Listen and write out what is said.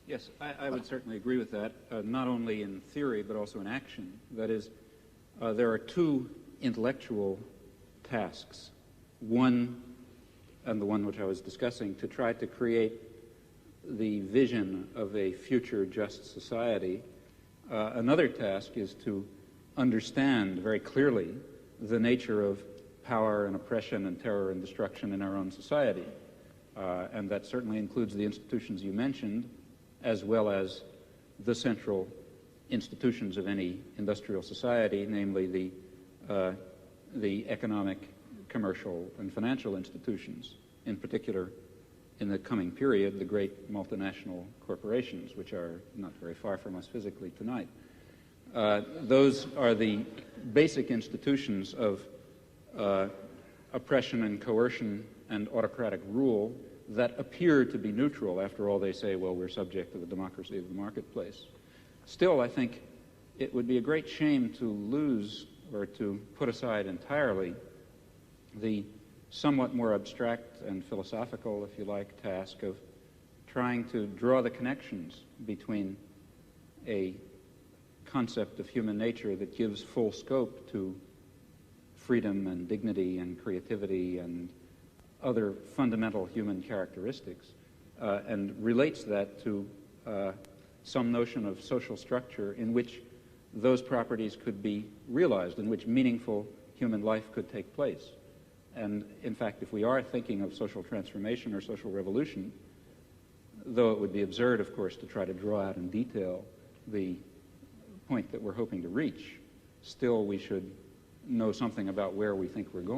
Yes, I would certainly agree with that, not only in theory but also in action. That is, there are two intellectual tasks. One, and the one which I was discussing, to try to create the vision of a future just society. Another task is to understand very clearly the nature of power and oppression and terror and destruction in our own society. And that certainly includes the institutions you mentioned, as well as the central institutions of any industrial society, namely the economic, commercial, and financial institutions, in particular, in the coming period, the great multinational corporations, which are not very far from us physically tonight. Those are the basic institutions of oppression and coercion and autocratic rule that appear to be neutral. After all, they say, well, we're subject to the democracy of the marketplace. Still, I think it would be a great shame to lose or to put aside entirely the somewhat more abstract and philosophical, if you like, task of trying to draw the connections between a concept of human nature that gives full scope to freedom and dignity and creativity and other fundamental human characteristics, and relates that to some notion of social structure in which those properties could be realized, in which meaningful human life could take place. And in fact, if we are thinking of social transformation or social revolution, though it would be absurd, of course, to try to draw out in detail the point that we're hoping to reach, still we should know something about where we think we're going.